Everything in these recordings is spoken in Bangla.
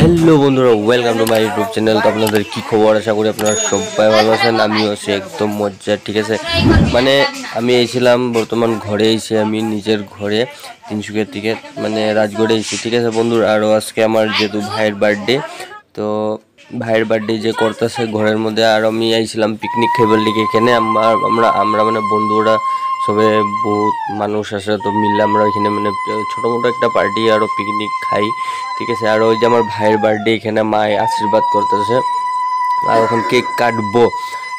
হ্যালো বন্ধুরা, welcome to my YouTube channel. তো আপনাদের কি খবর? আশা করি আপনারা সবাই ভালো আছেন। আমিও আছি একদম মজা। ঠিক আছে, মানে আমি এসেছিলাম বর্তমান ঘরে এসে, আমি নিজের ঘরে তিনসুকিয়া থেকে মানে রাজগড়ে এসেছি। ঠিক আছে বন্ধুরা, আরও আজকে আমার যেহেতু ভাইয়ের বার্থডে, তো ভাইয়ের বার্থডে যে করতেছে ঘরের মধ্যে, আর আমি আইছিলাম পিকনিক খাইবার লিগে। এখানে আমরা মানে বন্ধুরা সবে বহুত মানুষ আসে, তো মিললে আমরা ওইখানে মানে ছোটো মোটো একটা পার্টি আরও পিকনিক খাই। ঠিক আছে, আর ওই যে আমার ভাইয়ের বার্থডে, এখানে মায়ে আশীর্বাদ করতেছে আর এখন কেক কাটবো।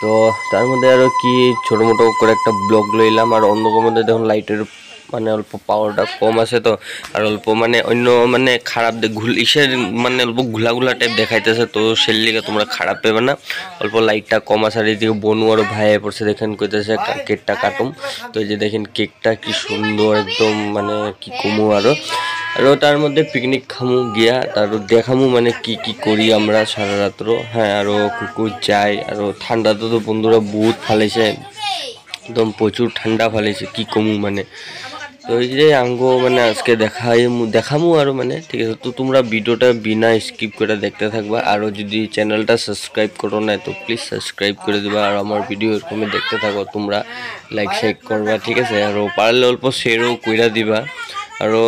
তো তার মধ্যে আরও কি ছোটো মোটো করে একটা ব্লগ লইলাম। আর অন্ধকার মধ্যে দেখুন লাইটের মানে অল্প পাওয়ারটা কম আছে, তো আর অল্প মানে অন্য মানে খারাপ ইসের মানে অল্প ঘোলা টাইপ দেখাইতেছে, তো সেই লিগে তোমরা খারাপ পেবে না। অল্প লাইটটা কম আছে। আর এদিকে বনু আরও ভাই পড়ছে, দেখেন কইতেছে কেকটা কাটুম। তো এই যে দেখেন কেকটা কি সুন্দর একদম, মানে কি কমু আরও তার মধ্যে পিকনিক খামু গিয়া, তার দেখামু মানে কি করি আমরা সারা রাত্র। হ্যাঁ, আরও কুকুর যাই। আরও ঠান্ডাতে তো বন্ধুরা বহুত ফালাইছে, একদম প্রচুর ঠান্ডা ফালাইছে, কি কমু মানে। তো এই যে আঙ্গো মানে আজকে দেখামু আরও মানে। ঠিক আছে, তো তোমরা ভিডিওটা বিনা স্কিপ করে দেখতে থাকবা। আরও যদি চ্যানেলটা সাবস্ক্রাইব করো না, তো প্লিজ সাবস্ক্রাইব করে দিবা। আর আমার ভিডিও এরকমই দেখতে থাকো, তোমরা লাইক শেয়ার করবা। ঠিক আছে, আরও পারলে অল্প শেয়ারও কইরা দিবা। আরও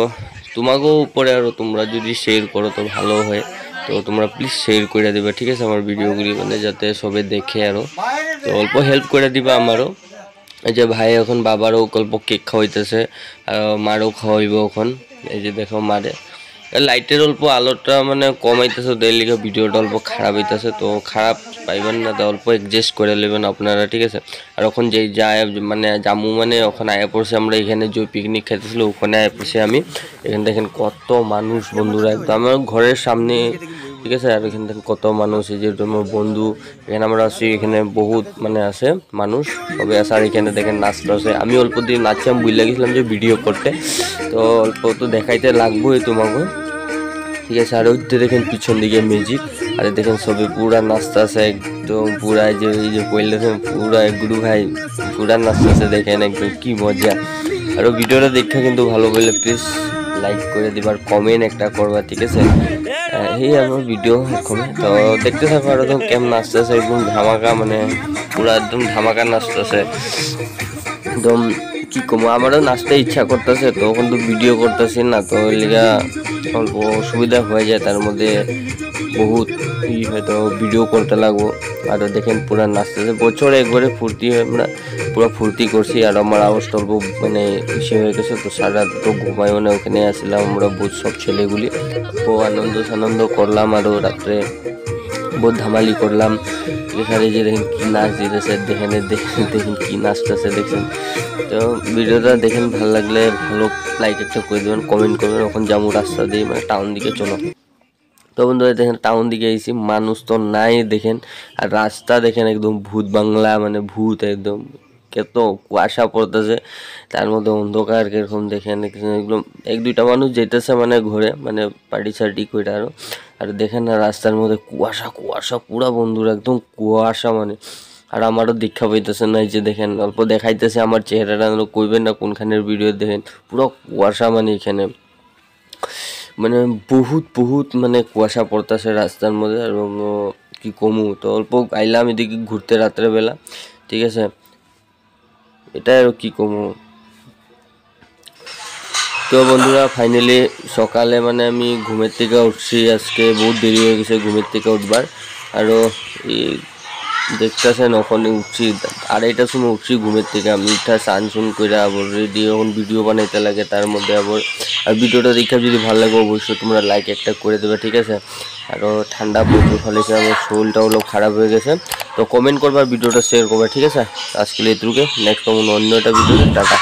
তোমাকেও উপরে আরও তোমরা যদি শেয়ার করো তো ভালো হয়, তো তোমরা প্লিজ শেয়ার করে দিবা। ঠিক আছে, আমার ভিডিওগুলি মানে যাতে সবে দেখে আরও, তো অল্প হেল্প করে দিবা আমারও। এই যে ভাই এখন বাবারও অল্প কেক খাওয়াইতেছে, আর মারও খাওয়াইব এখন। এই যে দেখো মারে লাইটের অল্প আলোটা মানে কমাইতেছে, ওদের লিগে ভিডিওটা অল্প খারাপ হইতেছে। তো খারাপ পাইবেন না, তো অল্প অ্যাডজাস্ট করে নেবেন আপনারা। ঠিক আছে, আর ওখান যে যায় মানে জামু মানে ওখানে আয়া পড়ছে, আমরা এখানে যে পিকনিক খেতেছিল ওখানে আয়া পড়ছি আমি। এখানে দেখেন কত মানুষ বন্ধুরা, একদম আমার ঘরের সামনে। ঠিক আছে, আর এখানে দেখেন কত মানুষ, এই যে আমার বন্ধু এখানে আমরা আছি, এখানে বহুত মানে আছে মানুষ সবে আছে। আর এখানে দেখেন নাচতে আছে, আমি অল্প দিন নাচছি, আমি বুঝলে গেছিলাম যে ভিডিও করতে, তো অল্প তো দেখাইতে লাগবোই তোমাকে। ঠিক আছে, আর ওই দেখেন পিছন দিকে মিউজিক, আর দেখেন সবে পুরা নাচতে আছে একদম পুরা, যে এই যে পড়লে পুরা গুরু ভাই পুরা নাচতে আছে, দেখেন একদম কি মজা। আর ভিডিওটা দেখা কিন্তু ভালো বললে প্লিজ লাইক করে দিবার, কমেন্ট একটা করবা। ঠিক আছে, এই আমার ভিডিও এরকম, তো দেখতে থাকো। আর একদম কেমন নাচতেছে, একদম ধামাকা, মানে পুরা একদম ধামাকা নাচতেছে একদম। কি কমো, আমারও নাচতে ইচ্ছা করতেছে, তো কিন্তু ভিডিও করতেছি না, তো ওই লিগা অল্প অসুবিধা হয়ে যায়। তার মধ্যে বহুত হয়তো ভিডিও করতে লাগবো। আর দেখেন পুরা নাচতেছে, বছরে একবারে ফুর্তি হয়, আমরা পুরো ফুর্তি করছি। আর আমার আওয়াজটা অল্প মানে ইসে হয়ে গেছে, তো সারা রাত তো ঘুমাই মানে ওখানে আসছিলাম আমরা বহুত সব ছেলেগুলি, তো আনন্দ করলাম। আরও রাত্রে বহুত ধামালি করলাম। এখানে যে দেখেন কি নাচ দিতেছে, দেখেন কি নাচতেছে দেখছেন। তো ভিডিওটা দেখেন ভালো লাগলে ভালো লাইক একটা করে দেবেন, কমেন্ট করবেন। এখন যাবো রাস্তা দিয়ে মানে টাউন দিকে, চলো। তো বন্ধুরা দেখেন টাউন দিকে এসেছি, মানুষ তো নাই দেখেন। আর রাস্তা দেখেন একদম ভূত বাংলা, মানে ভূত একদম, কত কুয়াশা পড়তেছে, তার মধ্যে অন্ধকার কিরকম দেখেন একদম। এক দুইটা মানুষ যেতেছে মানে ঘরে মানে পার্টি সার্টি করে আরও। আর দেখেন না রাস্তার মধ্যে কুয়াশা পুরা বন্ধুরা, একদম কুয়াশা মানে। আর আমারও দীক্ষা পাইতেছে না, এই যে দেখেন অল্প দেখাইতেছে আমার চেহারাটা, কইবেন না কোনখানের ভিডিও দেখেন পুরো কুয়াশা মানে এখানে, মানে বহুত মানে কুয়াশা পড়তেছে রাস্তার মধ্যে। আর কি কমু, তো অল্প আইলাম এদিকে ঘুরতে রাত্রে বেলা। ঠিক আছে, এটা আর কি কমু। তো বন্ধুরা ফাইনালি সকালে মানে আমি ঘুমের থেকে উঠছি, আজকে বহুত দেরি হয়ে গেছে ঘুমের থেকে উঠবার। আরও এই দেখতেছেন ওখানে উঠছি 2:30টার সময় উঠছি ঘুমের থেকে। আমি উঠা স্নান করে আবার রেডি, এখন ভিডিও বানাইতে লাগে তার মধ্যে আবার। আর ভিডিওটা দেখে যদি ভালো লাগে অবশ্যই তোমরা লাইক একটা করে দেবে। ঠিক আছে, আরও ঠান্ডা প্রচুর ফলেছে, আমার শরীরটা হলো খারাপ হয়ে গেছে, তো কমেন্ট করবার, ভিডিওটা শেয়ার করবা। ঠিক আছে, আজকে এটুকু, নেক্সট অন্য একটা ভিডিওতে টাটা।